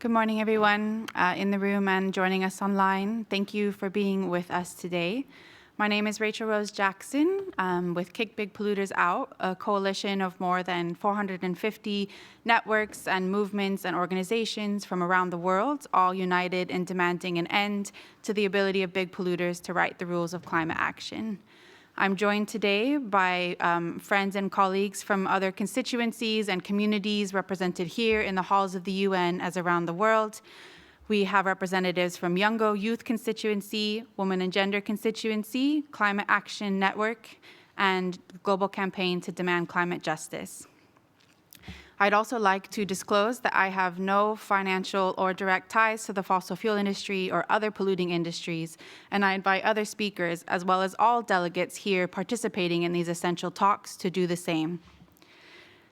Good morning, everyone in the room and joining us online. Thank you for being with us today. My name is Rachel Rose Jackson with Kick Big Polluters Out, a coalition of more than 450 networks and movements and organizations from around the world, all united in demanding an end to the ability of big polluters to write the rules of climate action. I'm joined today by friends and colleagues from other constituencies and communities represented here in the halls of the UN as around the world. We have representatives from Youngo Youth Constituency, Women and Gender Constituency, Climate Action Network, and Global Campaign to Demand Climate Justice. I'd also like to disclose that I have no financial or direct ties to the fossil fuel industry or other polluting industries, and I invite other speakers, as well as all delegates here participating in these essential talks, to do the same.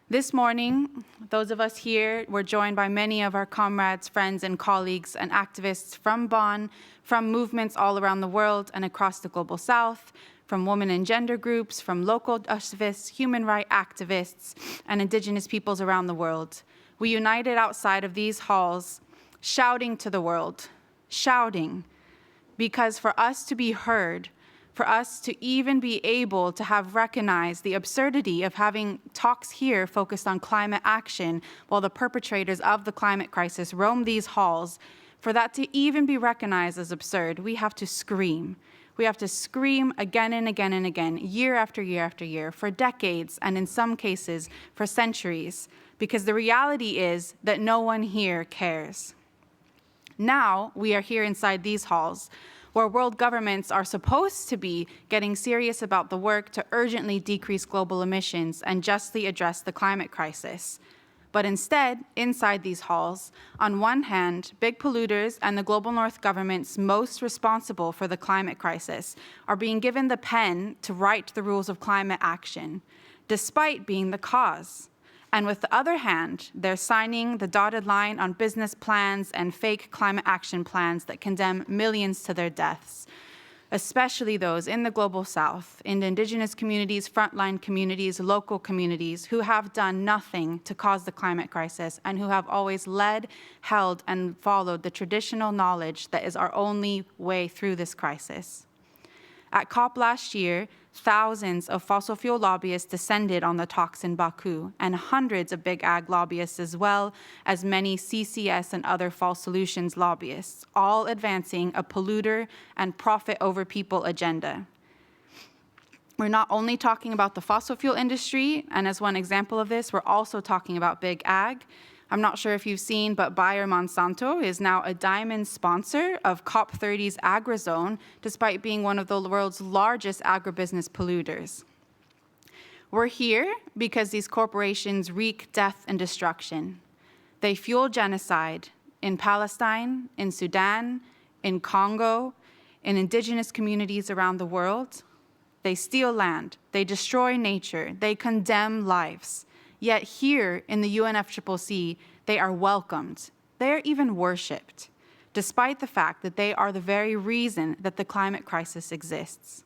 This morning, those of us here were joined by many of our comrades, friends, and colleagues and activists from Bonn, from movements all around the world and across the Global South, from women and gender groups, from local activists, human rights activists, and indigenous peoples around the world. We united outside of these halls, shouting to the world, shouting, because for us to be heard, for us to even be able to have recognized the absurdity of having talks here focused on climate action while the perpetrators of the climate crisis roam these halls, for that to even be recognized as absurd, we have to scream. We have to scream again and again and again, year after year after year, for decades, and in some cases, for centuries, because the reality is that no one here cares. Now, we are here inside these halls, where world governments are supposed to be getting serious about the work to urgently decrease global emissions and justly address the climate crisis. But instead, inside these halls, on one hand, big polluters and the global north governments most responsible for the climate crisis are being given the pen to write the rules of climate action, despite being the cause. And with the other hand, they're signing the dotted line on business plans and fake climate action plans that condemn millions to their deaths, especially those in the Global South, in the indigenous communities, frontline communities, local communities, who have done nothing to cause the climate crisis and who have always led, held, and followed the traditional knowledge that is our only way through this crisis. At COP last year, thousands of fossil fuel lobbyists descended on the talks in Baku, and hundreds of big ag lobbyists, as well as many CCS and other false solutions lobbyists, all advancing a polluter and profit over people agenda. We're not only talking about the fossil fuel industry, and as one example of this, we're also talking about big ag. I'm not sure if you've seen, but Bayer Monsanto is now a diamond sponsor of COP30's AgriZone, despite being one of the world's largest agribusiness polluters. We're here because these corporations wreak death and destruction. They fuel genocide in Palestine, in Sudan, in Congo, in indigenous communities around the world. They steal land, they destroy nature, they condemn lives. Yet here in the UNFCCC, they are welcomed. They are even worshipped, despite the fact that they are the very reason that the climate crisis exists.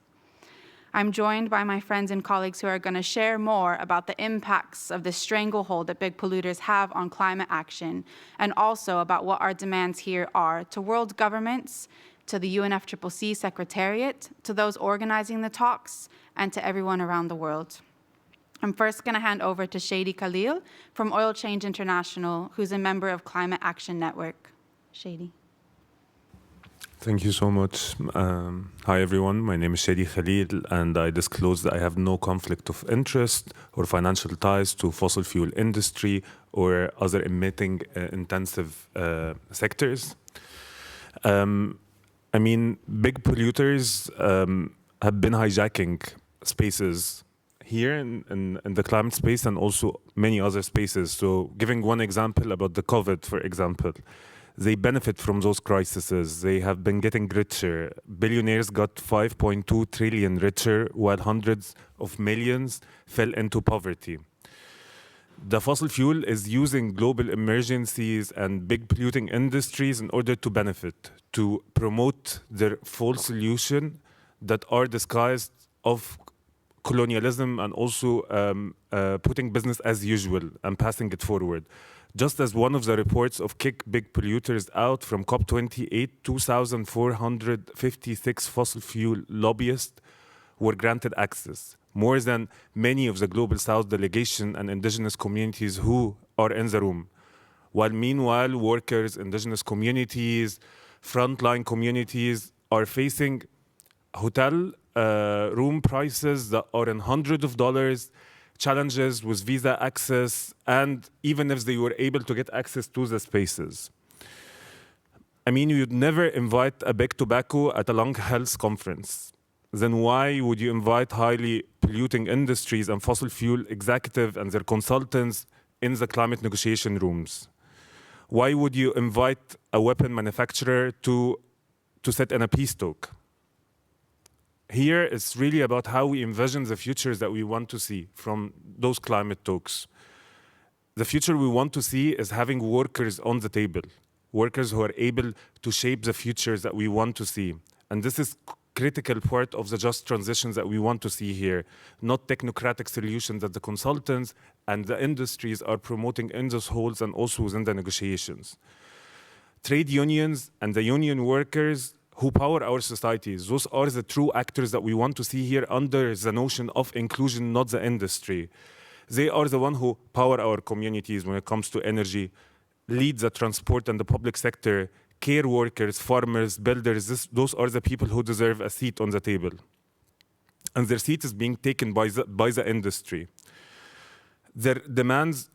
I'm joined by my friends and colleagues who are going to share more about the impacts of the stranglehold that big polluters have on climate action, and also about what our demands here are to world governments, to the UNFCCC Secretariat, to those organizing the talks, and to everyone around the world. I'm first going to hand over to Shady Khalil from Oil Change International, who's a member of Climate Action Network. Shady. Thank you so much. Hi, everyone. My name is Shady Khalil, and I disclose that I have no conflict of interest or financial ties to fossil fuel industry or other emitting intensive sectors. Big polluters have been hijacking spaces here in the climate space and also many other spaces. So giving one example about the COVID, for example, they benefit from those crises. They have been getting richer. Billionaires got 5.2 trillion richer, while hundreds of millions fell into poverty. The fossil fuel is using global emergencies and big polluting industries in order to benefit, to promote their false solution that are disguised of colonialism and also putting business as usual and passing it forward. Just as one of the reports of Kick Big Polluters Out from COP28, 2,456 fossil fuel lobbyists were granted access, more than many of the Global South delegation and indigenous communities who are in the room. While meanwhile, workers, indigenous communities, frontline communities are facing hotel room prices that are in hundreds of dollars, challenges with visa access, and even if they were able to get access to the spaces. I mean, you'd never invite a big tobacco at a lung health conference. Then why would you invite highly polluting industries and fossil fuel executives and their consultants in the climate negotiation rooms? Why would you invite a weapon manufacturer to sit in a peace talk? Here, it's really about how we envision the futures that we want to see from those climate talks. The future we want to see is having workers on the table, workers who are able to shape the futures that we want to see. And this is critical part of the just transitions that we want to see here, not technocratic solutions that the consultants and the industries are promoting in those halls and also within the negotiations. Trade unions and the union workers who power our societies, those are the true actors that we want to see here under the notion of inclusion, not the industry. They are the one who power our communities when it comes to energy, lead the transport and the public sector, care workers, farmers, builders. Those are the people who deserve a seat on the table. And their seat is being taken by the industry. Their demands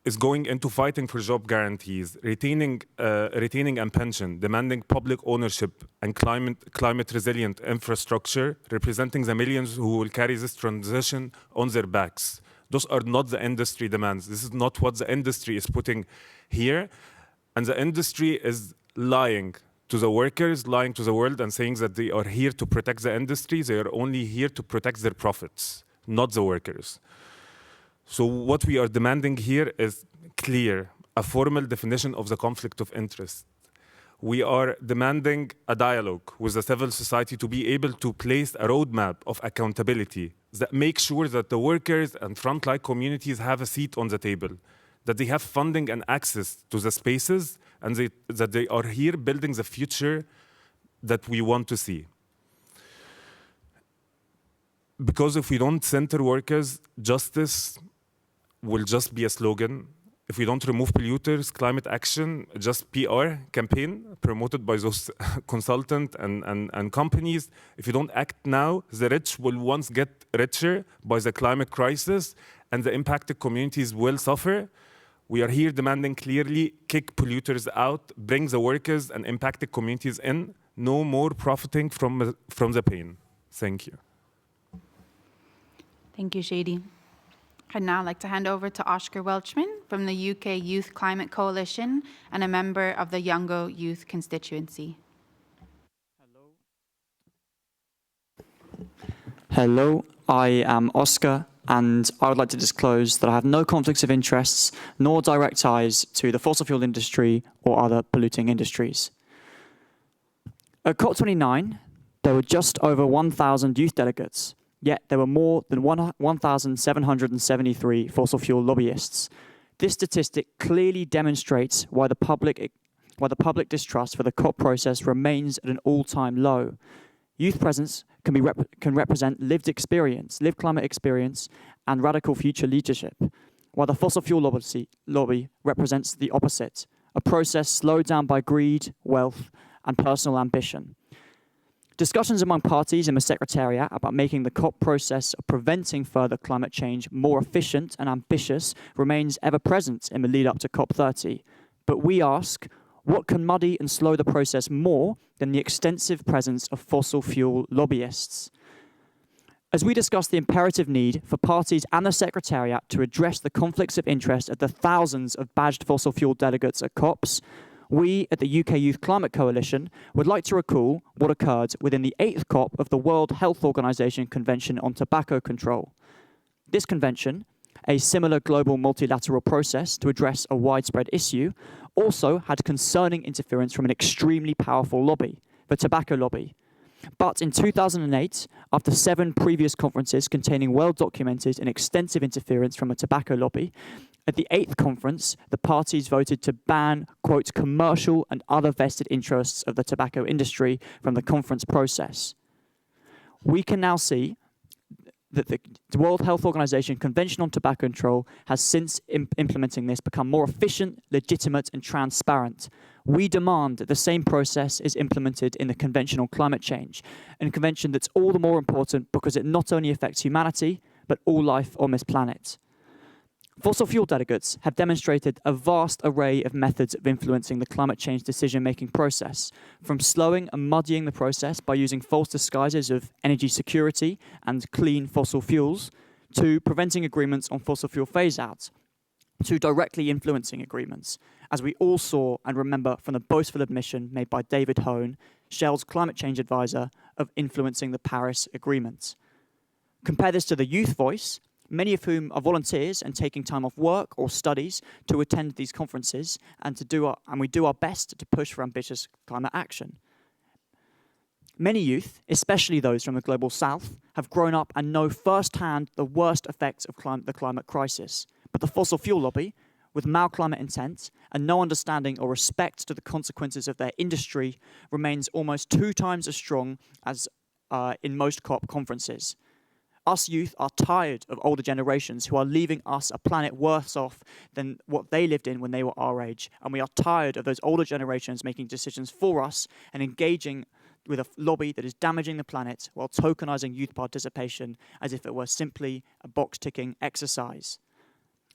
is going into fighting for job guarantees, retaining and pension, demanding public ownership and climate resilient infrastructure, representing the millions who will carry this transition on their backs. Those are not the industry demands. This is not what the industry is putting here. And the industry is lying to the workers, lying to the world and saying that they are here to protect the industry. They are only here to protect their profits, not the workers. So what we are demanding here is clear, a formal definition of the conflict of interest. We are demanding a dialogue with the civil society to be able to place a roadmap of accountability that makes sure that the workers and frontline communities have a seat on the table, that they have funding and access to the spaces, and that they are here building the future that we want to see. Because if we don't center workers, justice will just be a slogan. If we don't remove polluters, climate action, just PR campaign promoted by those consultants and companies. If you don't act now, the rich will once get richer by the climate crisis and the impacted communities will suffer. We are here demanding clearly, kick polluters out, bring the workers and impacted communities in, no more profiting from the pain. Thank you. Thank you, Shady. I'd now like to hand over to Oscar Welchman from the UK Youth Climate Coalition and a member of the Youngo Youth constituency. Hello, I am Oscar, and I would like to disclose that I have no conflicts of interests nor direct ties to the fossil fuel industry or other polluting industries. At COP29, there were just over 1,000 youth delegates, yet there were more than 1,773 fossil fuel lobbyists. This statistic clearly demonstrates why the public distrust for the COP process remains at an all-time low. Youth presence can represent lived climate experience, and radical future leadership, while the fossil fuel lobby represents the opposite, a process slowed down by greed, wealth, and personal ambition. Discussions among parties in the Secretariat about making the COP process of preventing further climate change more efficient and ambitious remains ever present in the lead up to COP30. But we ask, what can muddy and slow the process more than the extensive presence of fossil fuel lobbyists? As we discuss the imperative need for parties and the Secretariat to address the conflicts of interest of the thousands of badged fossil fuel delegates at COPs, we at the UK Youth Climate Coalition would like to recall what occurred within the 8th COP of the World Health Organization Convention on Tobacco Control. This convention, a similar global multilateral process to address a widespread issue, also had concerning interference from an extremely powerful lobby, the tobacco lobby. But in 2008, after 7 previous conferences containing well-documented and extensive interference from a tobacco lobby, At the 8th conference, the parties voted to ban, quote, commercial and other vested interests of the tobacco industry from the conference process. We can now see that the World Health Organization Convention on Tobacco Control has since implementing this become more efficient, legitimate and transparent. We demand that the same process is implemented in the Convention on Climate Change, a convention that's all the more important because it not only affects humanity, but all life on this planet. Fossil fuel delegates have demonstrated a vast array of methods of influencing the climate change decision-making process, from slowing and muddying the process by using false disguises of energy security and clean fossil fuels, to preventing agreements on fossil fuel phase-out, to directly influencing agreements, as we all saw and remember from the boastful admission made by David Hone, Shell's climate change advisor, of influencing the Paris Agreement. Compare this to the youth voice, many of whom are volunteers and taking time off work or studies to attend these conferences, and we do our best to push for ambitious climate action. Many youth, especially those from the global south, have grown up and know firsthand the worst effects of the climate crisis. But the fossil fuel lobby, with mal-climate intent and no understanding or respect to the consequences of their industry, remains almost 2 times as strong as in most COP conferences. Us youth are tired of older generations who are leaving us a planet worse off than what they lived in when they were our age. And we are tired of those older generations making decisions for us and engaging with a lobby that is damaging the planet while tokenizing youth participation as if it were simply a box-ticking exercise.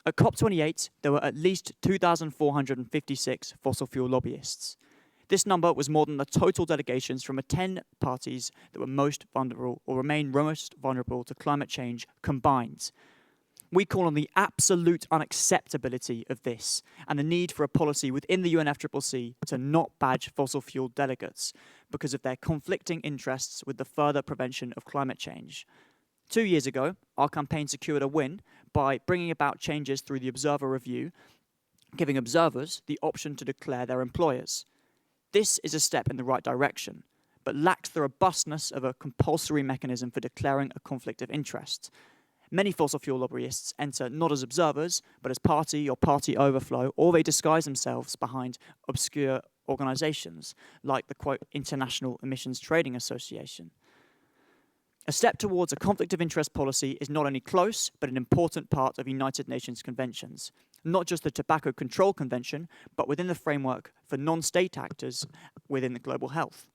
At COP28, there were at least 2,456 fossil fuel lobbyists. This number was more than the total delegations from the 10 parties that were most vulnerable or remain most vulnerable to climate change combined. We call on the absolute unacceptability of this and the need for a policy within the UNFCCC to not badge fossil fuel delegates because of their conflicting interests with the further prevention of climate change. 2 years ago, our campaign secured a win by bringing about changes through the Observer Review, giving observers the option to declare their employers. This is a step in the right direction, but lacks the robustness of a compulsory mechanism for declaring a conflict of interest. Many fossil fuel lobbyists enter not as observers, but as party or party overflow, or they disguise themselves behind obscure organizations, like the, quote, International Emissions Trading Association. A step towards a conflict of interest policy is not only close, but an important part of United Nations conventions. Not just the Tobacco Control Convention, but within the framework for non-state actors within the global health.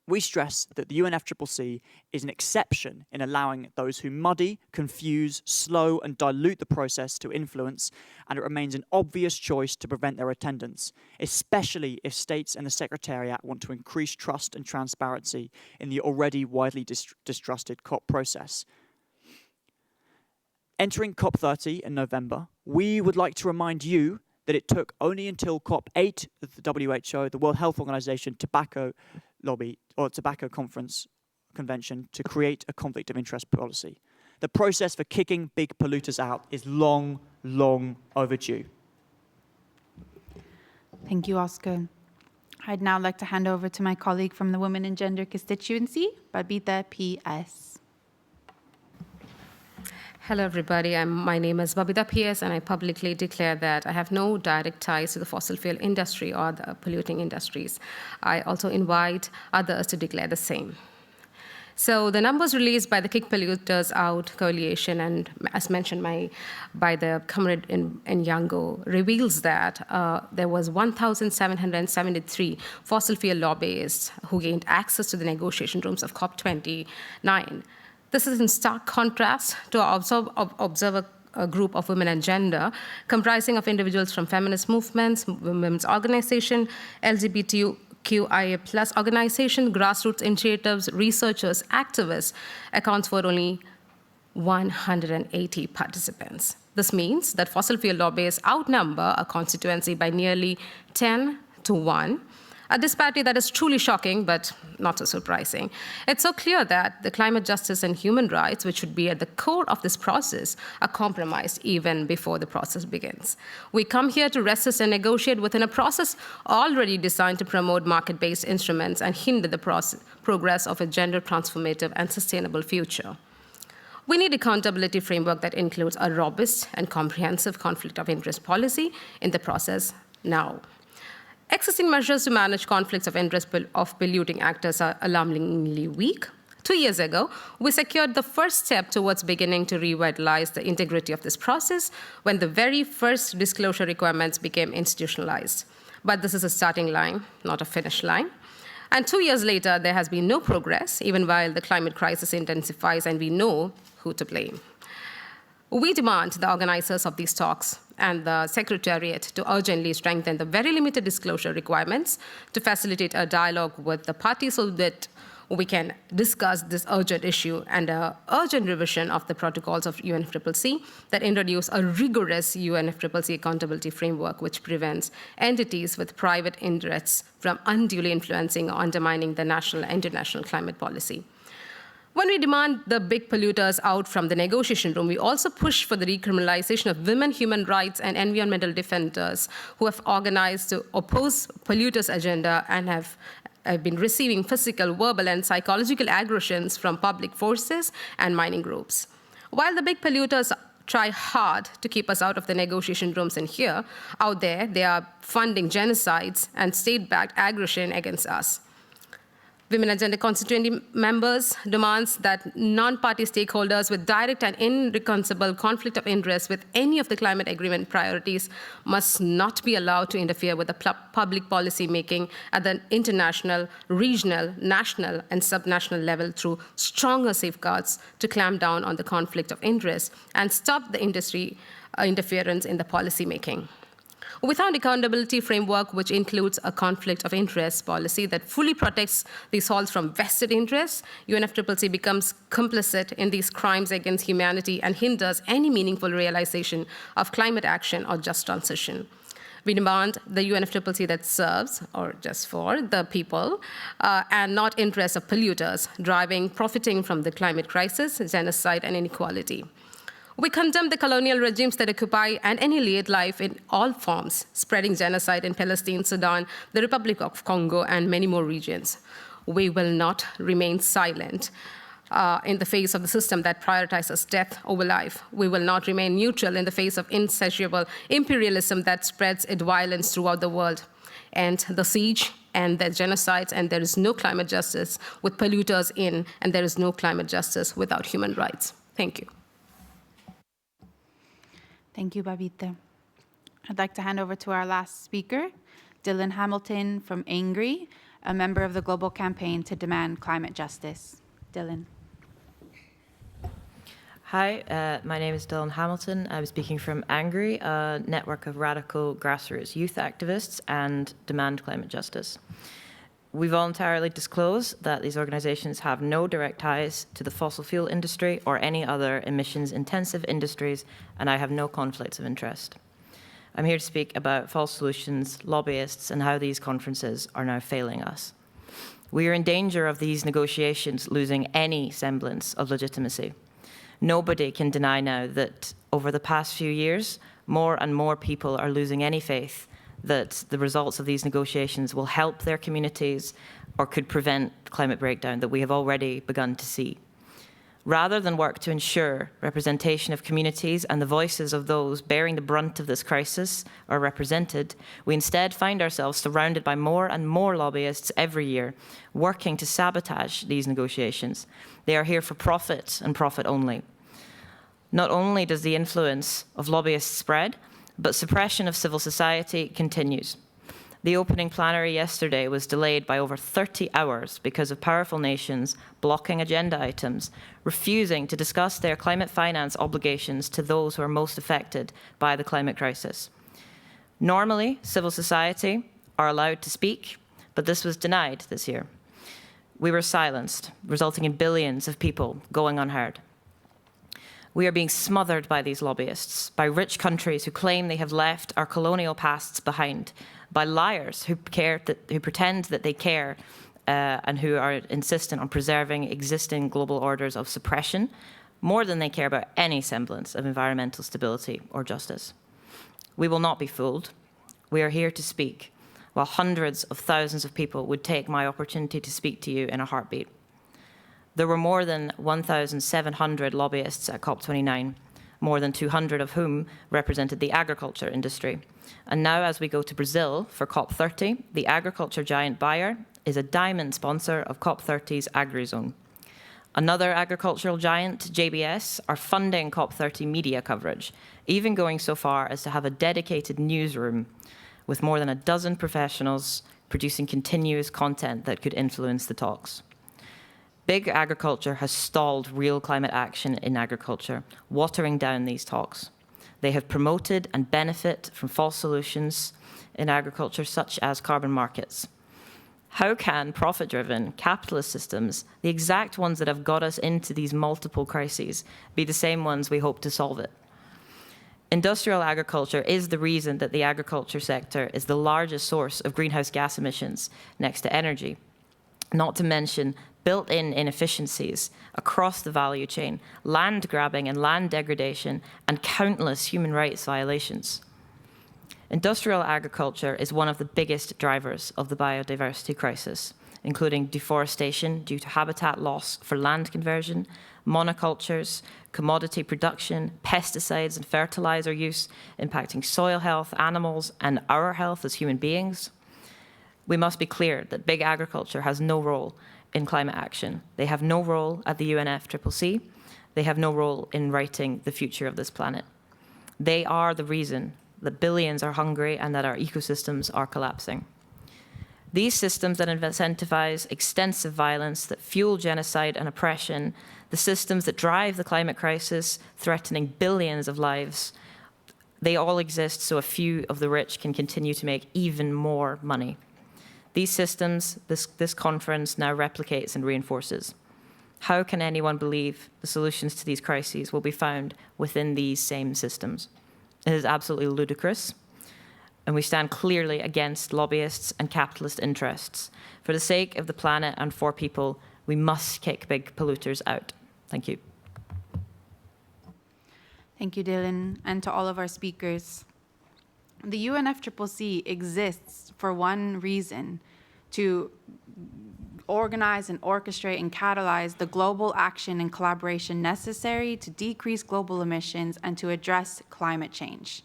We stress that the UNFCCC is an exception in allowing those who muddy, confuse, slow, and dilute the process to influence, and it remains an obvious choice to prevent their attendance, especially if states and the Secretariat want to increase trust and transparency in the already widely distrusted COP process. Entering COP30 in November, we would like to remind you that it took only until COP8 of the WHO, the World Health Organization Tobacco Lobby or Tobacco Convention, to create a conflict of interest policy. The process for kicking big polluters out is long, long overdue. Thank you, Oscar. I'd now like to hand over to my colleague from the Women and Gender constituency, Babita P.S. Hello, everybody. My name is Babita P.S., and I publicly declare that I have no direct ties to the fossil fuel industry or the polluting industries. I also invite others to declare the same. So the numbers released by the Kick Polluters Out Coalition, and as mentioned by the comrade in Yango, reveals that there was 1,773 fossil fuel lobbyists who gained access to the negotiation rooms of COP29. This is in stark contrast to our observer group of Women and Gender, comprising of individuals from feminist movements, women's organization, LGBTQIA+ organization, grassroots initiatives, researchers, activists, accounts for only 180 participants. This means that fossil fuel lobbyists outnumber a constituency by nearly 10 to 1, a disparity that is truly shocking, but not so surprising. It's so clear that the climate justice and human rights, which should be at the core of this process, are compromised even before the process begins. We come here to resist and negotiate within a process already designed to promote market-based instruments and hinder the progress of a gender-transformative and sustainable future. We need accountability framework that includes a robust and comprehensive conflict of interest policy in the process now. Existing measures to manage conflicts of interest of polluting actors are alarmingly weak. 2 years ago, we secured the first step towards beginning to revitalize the integrity of this process when the very first disclosure requirements became institutionalized. But this is a starting line, not a finish line. And 2 years later, there has been no progress, even while the climate crisis intensifies and we know who to blame. We demand the organizers of these talks and the Secretariat to urgently strengthen the very limited disclosure requirements to facilitate a dialogue with the parties so that we can discuss this urgent issue and an urgent revision of the protocols of UNFCCC that introduce a rigorous UNFCCC accountability framework which prevents entities with private interests from unduly influencing or undermining the national and international climate policy. When we demand the big polluters out from the negotiation room, we also push for the decriminalization of women, human rights, and environmental defenders who have organized to oppose polluters' agenda and have been receiving physical, verbal, and psychological aggressions from public forces and mining groups. While the big polluters try hard to keep us out of the negotiation rooms and here, out there, they are funding genocides and state-backed aggression against us. Women Agenda constituency members demands that non-party stakeholders with direct and irreconcilable conflict of interest with any of the climate agreement priorities must not be allowed to interfere with the public policy making at the international, regional, national, and subnational level through stronger safeguards to clamp down on the conflict of interest and stop the industry interference in the policy making. Without accountability framework, which includes a conflict of interest policy that fully protects these souls from vested interests, UNFCCC becomes complicit in these crimes against humanity and hinders any meaningful realization of climate action or just transition. We demand the UNFCCC that serves, or just for, the people, and not interests of polluters, profiting from the climate crisis, genocide, and inequality. We condemn the colonial regimes that occupy and annihilate life in all forms, spreading genocide in Palestine, Sudan, the Republic of Congo, and many more regions. We will not remain silent in the face of the system that prioritizes death over life. We will not remain neutral in the face of insatiable imperialism that spreads its violence throughout the world. And the siege and the genocides, and there is no climate justice with polluters in, and there is no climate justice without human rights. Thank you. Thank you, Babita. I'd like to hand over to our last speaker, Dylan Hamilton from ANGRY, a member of the global campaign to demand climate justice. Dylan. Hi, my name is Dylan Hamilton. I'm speaking from ANGRY, a network of radical grassroots youth activists and demand climate justice. We voluntarily disclose that these organizations have no direct ties to the fossil fuel industry or any other emissions-intensive industries, and I have no conflicts of interest. I'm here to speak about false solutions, lobbyists, and how these conferences are now failing us. We are in danger of these negotiations losing any semblance of legitimacy. Nobody can deny now that over the past few years, more and more people are losing any faith that the results of these negotiations will help their communities or could prevent climate breakdown that we have already begun to see. Rather than work to ensure representation of communities and the voices of those bearing the brunt of this crisis are represented, we instead find ourselves surrounded by more and more lobbyists every year working to sabotage these negotiations. They are here for profit and profit only. Not only does the influence of lobbyists spread, but suppression of civil society continues. The opening plenary yesterday was delayed by over 30 hours because of powerful nations blocking agenda items, refusing to discuss their climate finance obligations to those who are most affected by the climate crisis. Normally, civil society are allowed to speak, but this was denied this year. We were silenced, resulting in billions of people going unheard. We are being smothered by these lobbyists, by rich countries who claim they have left our colonial pasts behind, by liars who pretend that they care and who are insistent on preserving existing global orders of suppression more than they care about any semblance of environmental stability or justice. We will not be fooled. We are here to speak, while hundreds of thousands of people would take my opportunity to speak to you in a heartbeat. There were more than 1,700 lobbyists at COP29, more than 200 of whom represented the agriculture industry. And now, as we go to Brazil for COP30, the agriculture giant Bayer is a diamond sponsor of COP30's AgriZone. Another agricultural giant, JBS, are funding COP30 media coverage, even going so far as to have a dedicated newsroom with more than a dozen professionals producing continuous content that could influence the talks. Big agriculture has stalled real climate action in agriculture, watering down these talks. They have promoted and benefit from false solutions in agriculture, such as carbon markets. How can profit-driven capitalist systems, the exact ones that have got us into these multiple crises, be the same ones we hope to solve it? Industrial agriculture is the reason that the agriculture sector is the largest source of greenhouse gas emissions next to energy, not to mention built-in inefficiencies across the value chain, land grabbing and land degradation, and countless human rights violations. Industrial agriculture is one of the biggest drivers of the biodiversity crisis, including deforestation due to habitat loss for land conversion, monocultures, commodity production, pesticides and fertilizer use impacting soil health, animals, and our health as human beings. We must be clear that big agriculture has no role in climate action. They have no role at the UNFCCC. They have no role in writing the future of this planet. They are the reason that billions are hungry and that our ecosystems are collapsing. These systems that incentivize extensive violence, that fuel genocide and oppression, the systems that drive the climate crisis, threatening billions of lives, they all exist so a few of the rich can continue to make even more money. These systems, this conference now replicates and reinforces. How can anyone believe the solutions to these crises will be found within these same systems? It is absolutely ludicrous, and we stand clearly against lobbyists and capitalist interests. For the sake of the planet and for people, we must kick big polluters out. Thank you. Thank you, Dylan, and to all of our speakers. The UNFCCC exists for one reason: to organize and orchestrate and catalyze the global action and collaboration necessary to decrease global emissions and to address climate change.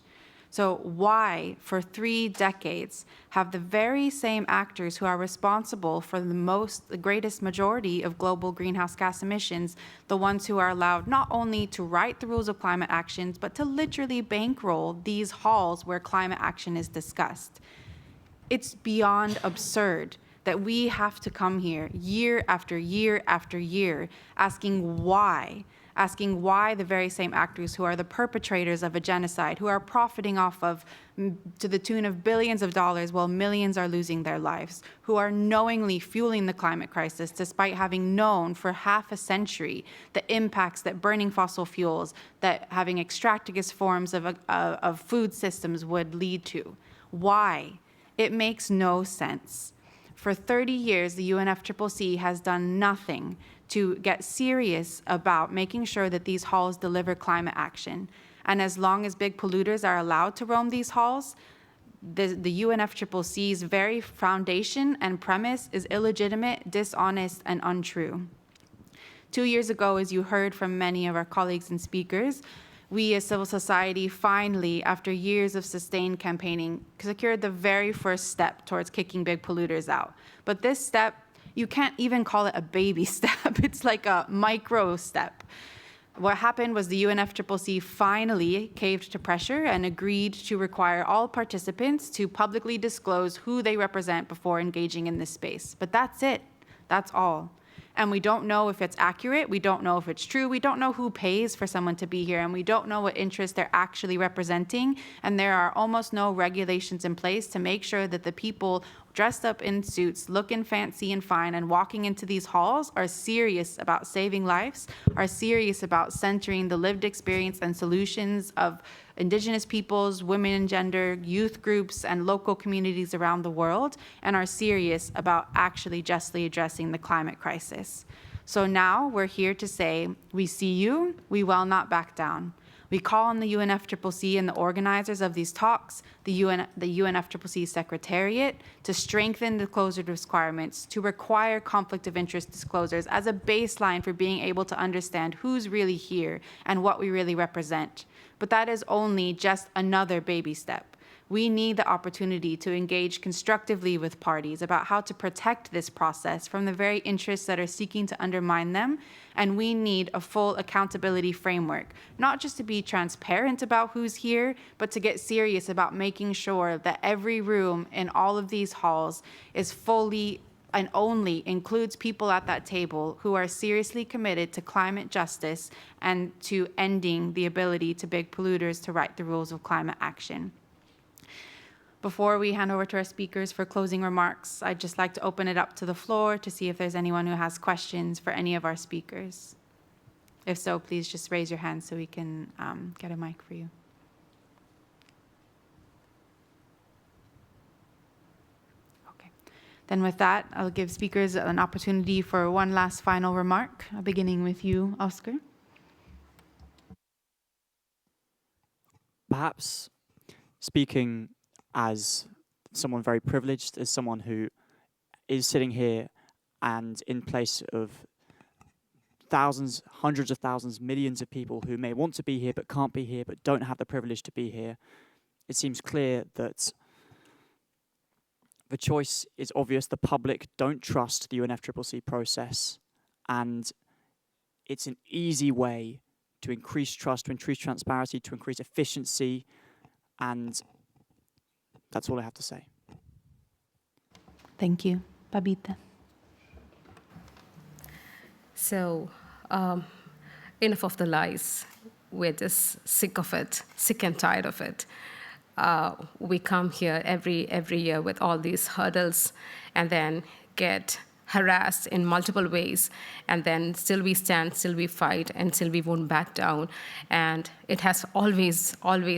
So why, for 3 decades, have the very same actors who are responsible for the greatest majority of global greenhouse gas emissions, the ones who are allowed not only to write the rules of climate actions, but to literally bankroll these halls where climate action is discussed? It's beyond absurd that we have to come here year after year after year asking why the very same actors who are the perpetrators of a genocide, who are profiting off of to the tune of billions of dollars while millions are losing their lives, who are knowingly fueling the climate crisis despite having known for half a century the impacts that burning fossil fuels, that having extractivist forms of food systems would lead to. Why? It makes no sense. For 30 years, the UNFCCC has done nothing to get serious about making sure that these halls deliver climate action. And as long as big polluters are allowed to roam these halls, the UNFCCC's very foundation and premise is illegitimate, dishonest, and untrue. 2 years ago, as you heard from many of our colleagues and speakers, we as civil society finally, after years of sustained campaigning, secured the very first step towards kicking big polluters out. But this step, you can't even call it a baby step. It's like a micro step. What happened was the UNFCCC finally caved to pressure and agreed to require all participants to publicly disclose who they represent before engaging in this space. But that's it. That's all. And we don't know if it's accurate, we don't know if it's true, we don't know who pays for someone to be here, and we don't know what interests they're actually representing, and there are almost no regulations in place to make sure that the people dressed up in suits, looking fancy and fine, and walking into these halls are serious about saving lives, are serious about centering the lived experience and solutions of Indigenous peoples, women and gender, youth groups, and local communities around the world, and are serious about actually justly addressing the climate crisis. So now we're here to say, we see you, we will not back down. We call on the UNFCCC and the organizers of these talks, the UNFCCC Secretariat, to strengthen disclosure requirements, to require conflict of interest disclosures as a baseline for being able to understand who's really here and what we really represent. But that is only just another baby step. We need the opportunity to engage constructively with parties about how to protect this process from the very interests that are seeking to undermine them. And we need a full accountability framework, not just to be transparent about who's here, but to get serious about making sure that every room in all of these halls is fully and only includes people at that table who are seriously committed to climate justice and to ending the ability to big polluters to write the rules of climate action. Before we hand over to our speakers for closing remarks, I'd just like to open it up to the floor to see if there's anyone who has questions for any of our speakers. If so, please just raise your hand so we can get a mic for you. Okay. Then with that, I'll give speakers an opportunity for one last final remark, beginning with you, Oscar. Perhaps speaking as someone very privileged, as someone who is sitting here and in place of thousands, hundreds of thousands, millions of people who may want to be here but can't be here but don't have the privilege to be here, it seems clear that the choice is obvious. The public don't trust the UNFCCC process, and it's an easy way to increase trust, to increase transparency, to increase efficiency, and that's all I have to say. Thank you. Babita. So, enough of the lies. We're just sick of it, sick and tired of it. We come here every year with all these hurdles and then get harassed in multiple ways, and then still we stand, still we fight, and still we won't back down. And it has always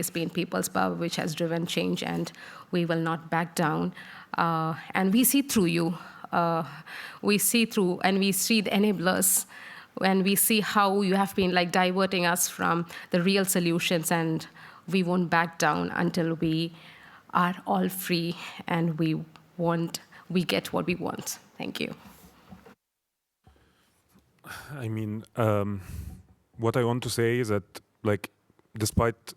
been people's power which has driven change, and we will not back down. And we see through you. We see through, and we see the enablers, and we see how you have been like diverting us from the real solutions, and we won't back down until we are all free and we get what we want. Thank you. I mean, what I want to say is that, like, despite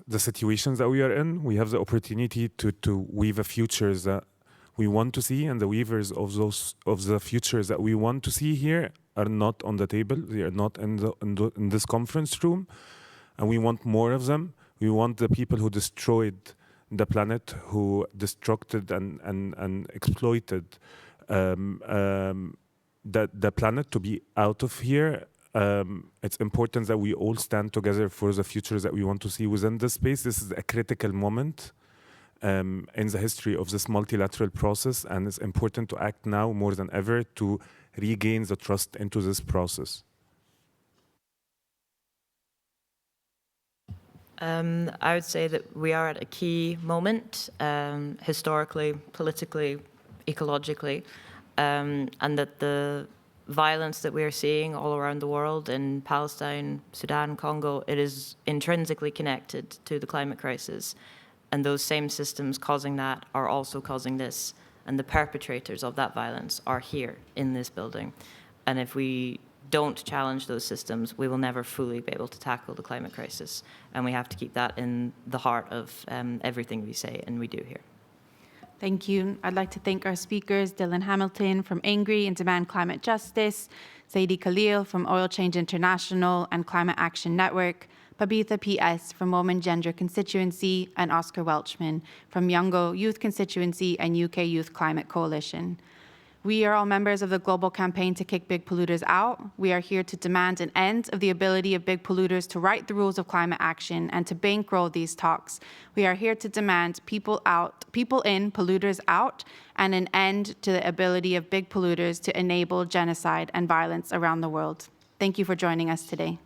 the situations that we are in, we have the opportunity to weave a futures that we want to see, and the weavers of the futures that we want to see here are not on the table. They are not in this conference room, and we want more of them. We want the people who destroyed the planet, who destructed and exploited the planet, to be out of here. It's important that we all stand together for the futures that we want to see within this space. This is a critical moment in the history of this multilateral process, and it's important to act now more than ever to regain the trust into this process. I would say that we are at a key moment, historically, politically, ecologically, and that the violence that we are seeing all around the world, in Palestine, Sudan, Congo, it is intrinsically connected to the climate crisis. And those same systems causing that are also causing this. And the perpetrators of that violence are here in this building. And if we don't challenge those systems, we will never fully be able to tackle the climate crisis. And we have to keep that in the heart of everything we say and we do here. Thank you. I'd like to thank our speakers, Dylan Hamilton from Angry and Demand Climate Justice, Zaidi Khalil from Oil Change International and Climate Action Network, Babita P.S. from Women Gender Constituency, and Oscar Welchman from Youngo Youth Constituency and UK Youth Climate Coalition. We are all members of the global campaign to kick big polluters out. We are here to demand an end of the ability of big polluters to write the rules of climate action and to bankroll these talks. We are here to demand people in, polluters out, and an end to the ability of big polluters to enable genocide and violence around the world. Thank you for joining us today.